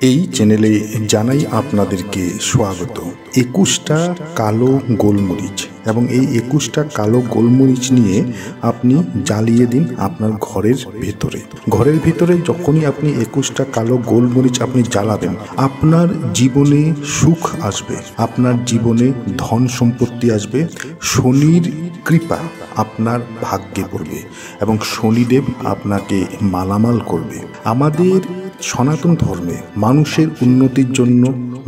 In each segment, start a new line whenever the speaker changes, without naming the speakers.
এই চ্যানেলে জানাই আপনাদেরকে স্বাগত। 21টা কালো গোলমরিচ এবং এই 21টা কালো গোলমরিচ নিয়ে আপনি জ্বালিয়ে দিন আপনার ঘরের ভিতরে যখনই আপনি 21টা কালো গোলমরিচ আপনি জ্বালাবেন, আপনার জীবনে সুখ আসবে, আপনার জীবনে ধন সম্পত্তি আসবে, শনির কৃপা আপনার ভাগ্যে পড়বে এবং শনিদেব আপনাকে মালামাল করবে। আমাদের সনাতন ধর্মে মানুষের উন্নতির জন্য,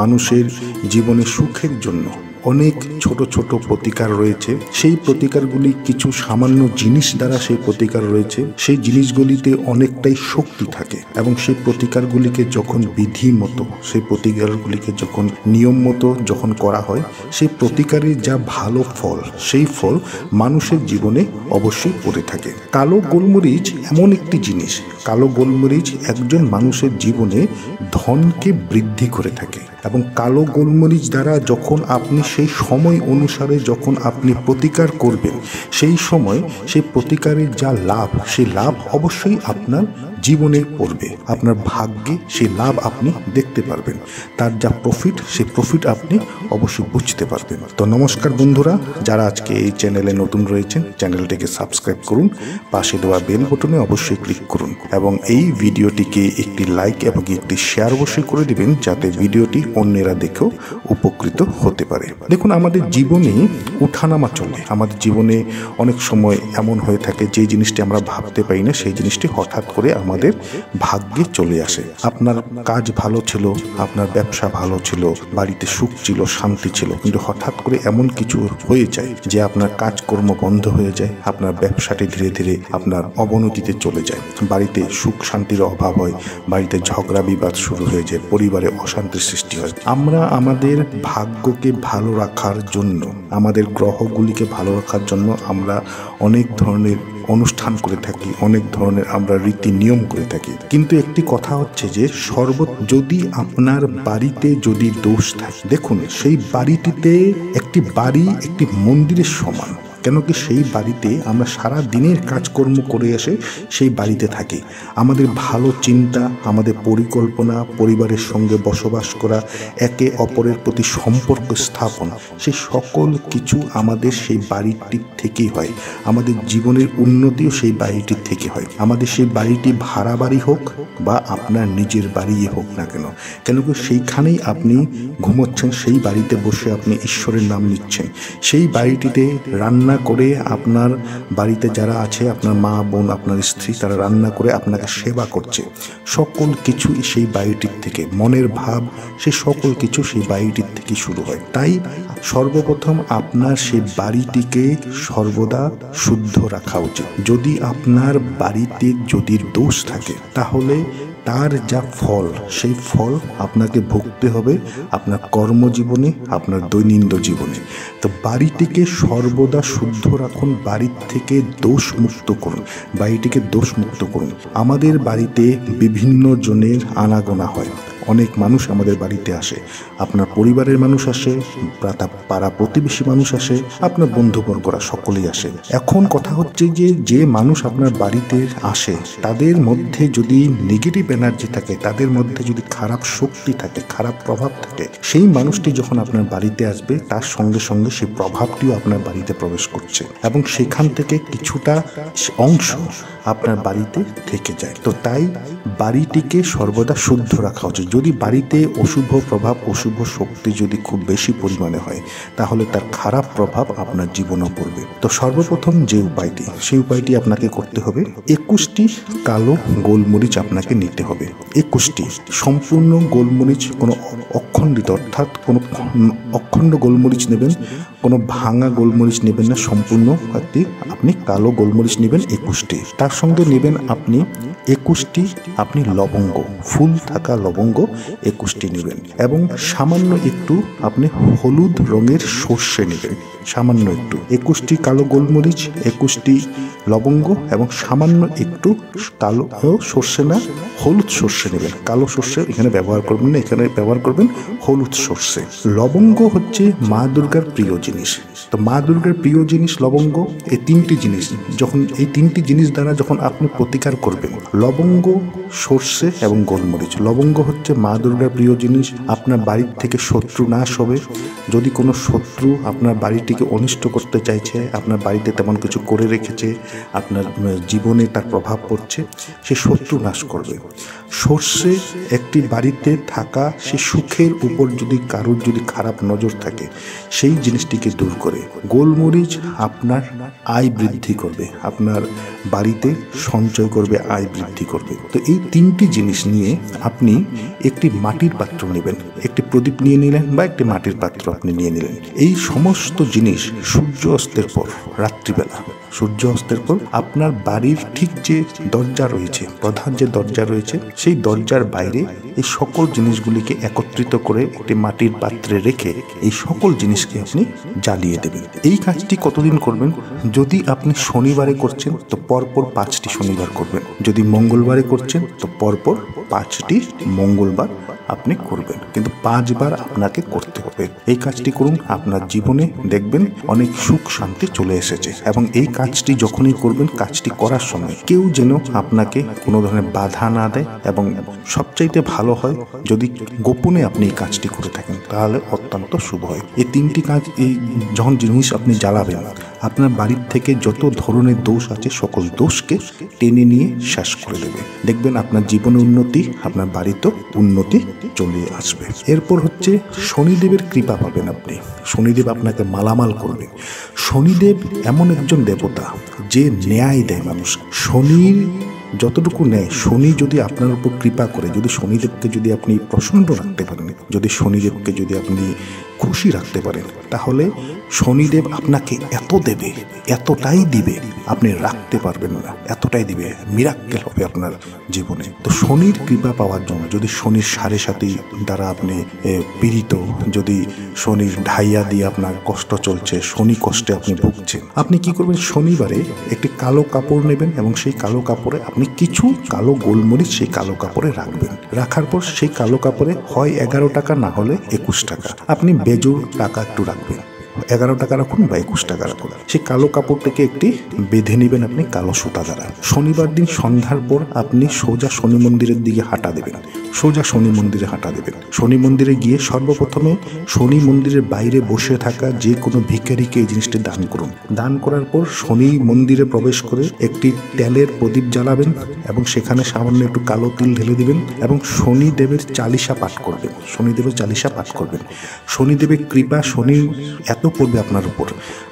মানুষের জীবনে সুখের জন্য অনেক ছোট ছোট প্রতিকার রয়েছে। সেই প্রতিকারগুলি কিছু সামান্য জিনিস দ্বারা সেই প্রতিকার রয়েছে। সেই জিনিসগুলিতে অনেকটাই শক্তি থাকে এবং সেই প্রতিকারগুলিকে যখন বিধি মতো, সেই প্রতিকারগুলিকে যখন নিয়ম মতো যখন করা হয়, সেই প্রতিকারের যা ভালো ফল, সেই ফল মানুষের জীবনে অবশ্যই পড়ে থাকে। কালো গোলমরিচ এমন একটি জিনিস, কালো গোলমরিচ একজন মানুষের জীবনে ধনকে বৃদ্ধি করে থাকে এবং কালো গোলমরিচ দ্বারা যখন আপনি সেই সময় অনুসারে যখন আপনি প্রতিকার করবেন, সেই সময় সেই প্রতিকারের যা লাভ, সেই লাভ অবশ্যই আপনার জীবনে পড়বে, আপনার ভাগ্যে সেই লাভ আপনি দেখতে পারবেন। তার যা প্রফিট, সেই প্রফিট আপনি অবশ্যই বুঝতে পারবেন। তো নমস্কার বন্ধুরা, যারা আজকে এই চ্যানেলে নতুন রয়েছেন, চ্যানেলটিকে সাবস্ক্রাইব করুন, পাশে দেওয়া বেল বটনে অবশ্যই ক্লিক করুন এবং এই ভিডিওটিকে একটি লাইক এবং একটি শেয়ার অবশ্যই করে দিবেন, যাতে ভিডিওটি অন্যেরা দেখেও উপকৃত হতে পারে। দেখুন, আমাদের জীবনে উঠানামা চলে। আমাদের জীবনে অনেক সময় এমন হয়ে থাকে যে জিনিসটি আমরা ভাবতে পারি না, সেই জিনিসটি হঠাৎ করে আমাদের ভাগ্যে চলে আসে। আপনার কাজ ভালো ছিল, আপনার ব্যবসা ভালো ছিল, বাড়িতে সুখ ছিল, শান্তি ছিল, কিন্তু হঠাৎ করে এমন কিছু হয়ে যায় যে আপনার কাজকর্ম বন্ধ হয়ে যায়, আপনার ব্যবসাটি ধীরে ধীরে আপনার অবনতিতে চলে যায়, বাড়িতে সুখ শান্তির অভাব হয়, বাড়িতে ঝগড়া বিবাদ শুরু হয়ে যায়, পরিবারে অশান্তির সৃষ্টি হয়। আমরা আমাদের ভাগ্যকে ভালো রাখার জন্য, আমাদের গ্রহগুলিকে ভালো রাখার জন্য আমরা অনেক ধরনের অনুষ্ঠান করে থাকি, অনেক ধরনের আমরা রীতি নিয়ম করে থাকি। কিন্তু একটি কথা হচ্ছে যে যদি আপনার বাড়িতে যদি দোষ থাকে, দেখুন সেই বাড়িটিতে একটি বাড়ি একটি মন্দিরের সমান। কেন কি সেই বাড়িতে আমরা সারা দিনের কাজকর্ম করে এসে সেই বাড়িতে থাকি। আমাদের ভালো চিন্তা, আমাদের পরিকল্পনা, পরিবারের সঙ্গে বসবাস করা, একে অপরের প্রতি সম্পর্ক স্থাপন, সেই সকল কিছু আমাদের সেই বাড়িটির থেকেই হয়। আমাদের জীবনের উন্নতিও সেই বাড়িটির থেকে হয়। আমাদের সেই বাড়িটি ভাড়া বাড়ি হোক বা আপনার নিজের বাড়ি হোক না কেন, কেন কি সেইখানেই আপনি ঘুমোচ্ছেন, সেই বাড়িতে বসে আপনি ঈশ্বরের নাম নিচ্ছেন, সেই বাড়িটিতে রান্না করে আপনার বাড়িতে যারা আছে, আপনার মা বোন, আপনার স্ত্রী, তারা রান্না করে আপনাকে সেবা করছে। সকল কিছু সেই বাড়িটির থেকে, মনের ভাব, সেই সকল কিছু সেই বাড়িটির থেকে শুরু হয়। তাই সর্বপ্রথম আপনার সেই বাড়িটিকে সর্বদা শুদ্ধ রাখা উচিত। যদি আপনার বাড়িতে যদি দোষ থাকে, তাহলে তার যা ফল, সেই ফল আপনাকে ভুগতে হবে আপনার কর্মজীবনে, আপনার দৈনন্দিন জীবনে। তো বাড়িটিকে সর্বদা শুদ্ধ রাখুন, বাড়ির থেকে দোষ মুক্ত করুন, বাড়িটিকে দোষ মুক্ত করুন। আমাদের বাড়িতে বিভিন্ন জনের আনাগোনা হয়, অনেক মানুষ আমাদের বাড়িতে আসে, আপনার পরিবারের মানুষ আসে, পাড়া প্রতিবেশী মানুষ আসে, আপনার বন্ধুবর্গরা সকলেই আসে। এখন কথা হচ্ছে যে মানুষ আপনার বাড়িতে আসে, তাদের মধ্যে যদি নেগেটিভ এনার্জি থাকে, তাদের মধ্যে যদি খারাপ শক্তি থাকে, খারাপ প্রভাব থাকে, সেই মানুষটি যখন আপনার বাড়িতে আসবে, তার সঙ্গে সঙ্গে সেই প্রভাবটিও আপনার বাড়িতে প্রবেশ করছে এবং সেখান থেকে কিছুটা অংশ আপনার বাড়িতে থেকে যায়। তো তাই বাড়িটিকে সর্বদা শুদ্ধ রাখা উচিত। যদি বাড়িতে অশুভ প্রভাব, অশুভ শক্তি যদি খুব বেশি পরিমাণে হয়, তাহলে তার খারাপ প্রভাব আপনার জীবনেও পড়বে। তো সর্বপ্রথম যে উপায়টি, সেই উপায়টি আপনাকে করতে হবে, 21টি কালো গোলমরিচ আপনাকে নিতে হবে। 21টি সম্পূর্ণ গোলমরিচ, কোনো অখণ্ডিত অর্থাৎ কোনো অখণ্ড গোলমরিচ নেবেন, কোনো ভাঙা গোলমরিচ নেবেন না, সম্পূর্ণ একটি আপনি কালো গোলমরিচ নেবেন 21টি। তার সঙ্গে নেবেন আপনি 21টি আপনি লবঙ্গ, ফুল থাকা লবঙ্গ 21টি নেবেন এবং সামান্য একটু আপনি হলুদ রঙের সর্ষে নেবেন, সামান্য একটু। 21টি কালো গোলমরিচ, 21টি লবঙ্গ এবং সামান্য একটু একটু কালো সর্ষে না, হলুদ সর্ষে নেবেন। কালো সর্ষে এখানে ব্যবহার করবেন না, এখানে ব্যবহার করবেন হলুদ সর্ষে। লবঙ্গ হচ্ছে মা দুর্গার প্রিয় জিনিস। তো মা দুর্গার প্রিয় জিনিস লবঙ্গ। এই তিনটি জিনিস এই তিনটি জিনিস দ্বারা যখন আপনি প্রতিকার করবেন, লবঙ্গ, সর্ষে এবং গোলমরিচ। লবঙ্গ হচ্ছে মা দুর্গার প্রিয় জিনিস। আপনার বাড়ির থেকে শত্রু নাশ হবে। যদি কোনো শত্রু আপনার বাড়িটিকে অনিষ্ট করতে চাইছে, আপনার বাড়িতে তেমন কিছু করে রেখেছে, আপনার জীবনে তার প্রভাব পড়ছে, সে শত্রু নাশ করবে। সর্ষে একটি বাড়িতে থাকা সে সুখের উপর যদি কারোর যদি খারাপ নজর থাকে, সেই জিনিসটিকে দূর করে। গোলমরিচ আপনার আয় বৃদ্ধি করবে, আপনার বাড়িতে সঞ্চয় করবে, আয় বৃদ্ধি করবে। তো এই তিনটি জিনিস নিয়ে আপনি একটি মাটির পাত্র নেবেন, একটি প্রদীপ নিয়ে নিলেন বা একটি মাটির পাত্র আপনি নিয়ে নিলেন। এই সমস্ত জিনিস সূর্য অস্তের পর, রাত্রিবেলা সূর্য অস্তের পর আপনার বাড়ির ঠিক যে দরজা রয়েছে, প্রধান যে দরজা রয়েছে, সেই দরজার বাইরে এই সকল জিনিসগুলিকে একত্রিত করে একটি মাটির পাত্রে রেখে এই সকল জিনিসকে আপনি জ্বালিয়ে দেবেন। এই কাজটি কতদিন করবেন? যদি আপনি শনিবারে করছেন তো পরপর 5টি শনিবার করবেন। যদি মঙ্গলবারে করছেন তো পরপর 5টি মঙ্গলবার আপনি করবেন, কিন্তু 5 বার আপনাকে করতে হবে। এই কাজটি করুন, আপনার জীবনে দেখবেন অনেক সুখ শান্তি চলে এসেছে। এবং এই কাজটি যখনই করবেন, কাজটি করার সময় কেউ যেন আপনাকে কোনো ধরনের বাধা না দেয়, এবং সবচাইতে ভালো হয় যদি গোপনে আপনি এই কাজটি করে থাকেন, তাহলে অত্যন্ত শুভ হয়। এই 3টি কাজ এই যখন জিনিস আপনি জ্বালাবেন, আপনার বাড়ির থেকে যত ধরনের দোষ আছে সকল দোষকে টেনে নিয়ে শেষ করে দেবে। দেখবেন আপনার জীবনে উন্নতি, আপনার বাড়িতেও উন্নতি চলে আসবে। এরপর হচ্ছে শনিদেবের কৃপা পাবেন আপনি। শনিদেব আপনাকে মালামাল করবে। শনিদেব এমন একজন দেবতা যে ন্যায় দেয় মানুষ। শনির যতটুকু নেয়, শনি যদি আপনার উপর কৃপা করে, যদি শনিদেবকে যদি আপনি প্রসন্ন রাখতে পারেন, যদি শনিদেবকে যদি আপনি খুশি রাখতে পারেন, তাহলে শনিদেব আপনাকে এত দেবে, এতটাই দিবে আপনি রাখতে পারবেন না, এতটাই দিবে, মিরাক্কেল হবে আপনার জীবনে। তো শনির কৃপা পাওয়ার জন্য, যদি শনির 7.5 দ্বারা আপনি পীড়িত, যদি শনির ঢাইয়া দিয়ে আপনার কষ্ট চলছে, শনি কষ্টে আপনি ভুগছেন, আপনি কি করবেন? শনিবারে একটি কালো কাপড় নেবেন এবং সেই কালো কাপড়ে আপনি কিছু কালো গোলমরিচ সেই কালো কাপড়ে রাখবেন। রাখার পর সেই কালো কাপড়ে হয় 11 টাকা, না হলে 21 টাকা, আপনি বেজোড় টাকা একটু রাখবেন। 11 টাকা রাখুন বা 21 টাকা রাখুন। সেই কালো কাপড়টাকে একটি বেঁধে নেবেন আপনি কালো সুতা দ্বারা। শনিবার দিন সন্ধ্যার পর আপনি সোজা শনি মন্দিরের দিকে হাঁটা দেবেন, সোজা শনি মন্দিরে হাঁটা দেবেন। শনি মন্দিরে গিয়ে সর্বপ্রথমে শনি মন্দিরের বাইরে বসে থাকা যে কোনো ভিখারিকে এই জিনিসটি দান করুন। দান করার পর শনি মন্দিরে প্রবেশ করে একটি তেলের প্রদীপ জ্বালাবেন এবং সেখানে সামান্য একটু কালো তিল ঢেলে দিবেন এবং শনিদেবের চালিসা পাঠ করবেন। শনিদেবের চালিসা পাঠ করবেন। শনিদেবের কৃপা শনি এত করবে আপনার উপর,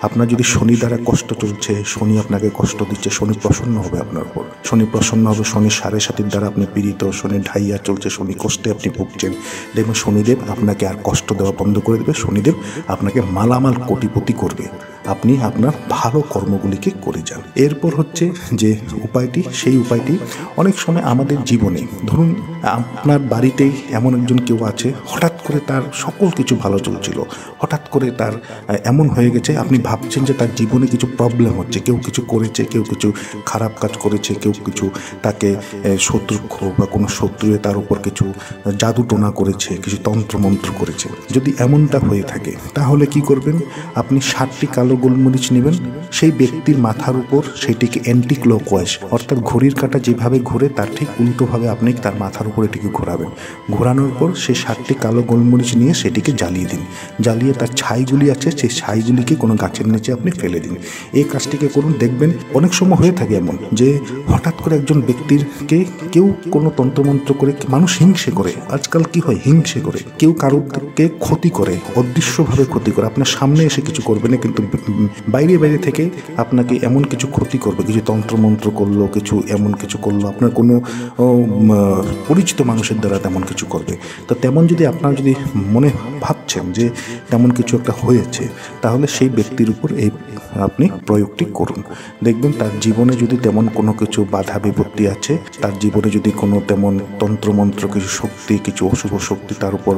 আপনার যদি শনি দ্বারা কষ্ট চলছে, শনি আপনাকে কষ্ট দিচ্ছে, শনি প্রসন্ন হবে আপনার উপর। শনি প্রসন্ন হবে, শনি 7.5 দ্বারা আপনি পীড়িত, শনি ঢাইয়া চলছে, শনি কষ্টে আপনি ভুগছেন, দেখবেন শনিদেব আপনাকে আর কষ্ট দেওয়া বন্ধ করে দেবে। শনিদেব আপনাকে মালামাল কোটিপতি করবে, আপনি আপনার ভালো কর্মগুলিকে করে যান। এরপর হচ্ছে যে উপায়টি, সেই উপায়টি অনেক সময় আমাদের জীবনে, ধরুন আপনার বাড়িতেই এমন একজন কেউ আছে, হঠাৎ করে তার সকল কিছু ভালো চলছিল, হঠাৎ করে তার এমন হয়ে গেছে, আপনি ভাবছেন যে তার জীবনে কিছু প্রবলেম হচ্ছে, কেউ কিছু করেছে, কেউ কিছু খারাপ কাজ করেছে, কেউ কিছু তাকে শত্রুক্ষ বা কোনো শত্রুয়ে তার উপর কিছু জাদু টোনা করেছে, কিছু তন্ত্রমন্ত্র করেছে। যদি এমনটা হয়ে থাকে তাহলে কি করবেন? আপনি 7টি কালো গোলমরিচ নেবেন, সেই ব্যক্তির মাথার উপর সেটিকে অ্যান্টি ক্লকওয়াইজ, অর্থাৎ ঘড়ির কাঁটা যেভাবে ঘোরে তার ঠিক উল্টোভাবে আপনি তার মাথার উপর এটিকে ঘোরাবেন। ঘোরানোর পর সেই 7টি কালো গোলমরিচ নিয়ে সেটিকে জ্বালিয়ে দিন। জ্বালিয়ে তার ছাইগুলি আছে, সেই ছাইগুলিকে কোনো গাছের নিচে আপনি ফেলে দিন। এই কাজটিকে করুন, দেখবেন অনেক সময় হয়ে থাকে এমন যে হঠাৎ করে একজন ব্যক্তিরকে কেউ কোনো তন্ত্রমন্ত্র করে, মানুষ হিংসে করে, আজকাল কি হয়, হিংসে করে, কেউ কারোকে ক্ষতি করে, অদৃশ্যভাবে ক্ষতি করে, আপনার সামনে এসে কিছু করবে না, কিন্তু বাইরে বাইরে থেকে আপনাকে এমন কিছু ক্ষতি করবে, কিছু তন্ত্রমন্ত্র করলো, কিছু এমন কিছু করলো, আপনার কোনো পরিচিত মানুষের দ্বারা তেমন কিছু করবে। তো তেমন যদি আপনার যদি মনে ভাবছেন যে তেমন কিছু একটা হয়েছে, তাহলে সেই ব্যক্তির উপর এই আপনি প্রয়োগটি করুন। দেখবেন তার জীবনে যদি তেমন কোনো কিছু বাধা বিপত্তি আছে, তার জীবনে যদি কোনো তেমন তন্ত্রমন্ত্র, কিছু শক্তি, কিছু অশুভ শক্তি তার উপর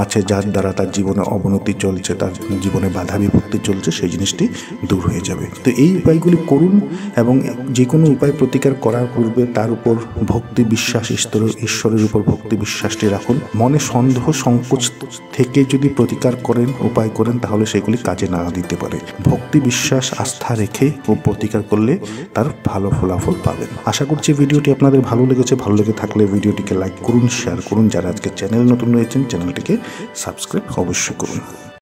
আছে, যার দ্বারা তার জীবনে অবনতি চলছে, তার জীবনে বাধা বিপত্তি চলছে, সেই জিনিসটি জিনিসটি দূর হয়ে যাবে। তো এই উপায়গুলি করুন এবং যে কোনো উপায় প্রতিকার করার পূর্বে তার উপর ভক্তি বিশ্বাস, ঈশ্বরের উপর ভক্তি বিশ্বাসটি রাখুন। মনে সন্দেহ সংকোচ থেকে যদি প্রতিকার করেন, উপায় করেন, তাহলে সেগুলি কাজে না দিতে পারে। ভক্তি বিশ্বাস আস্থা রেখে ও প্রতিকার করলে তার ভালো ফলাফল পাবেন। আশা করছি ভিডিওটি আপনাদের ভালো লেগেছে। ভালো লেগে থাকলে ভিডিওটিকে লাইক করুন, শেয়ার করুন। যারা আজকে চ্যানেল নতুন রয়েছেন চ্যানেলটিকে সাবস্ক্রাইব অবশ্যই করুন।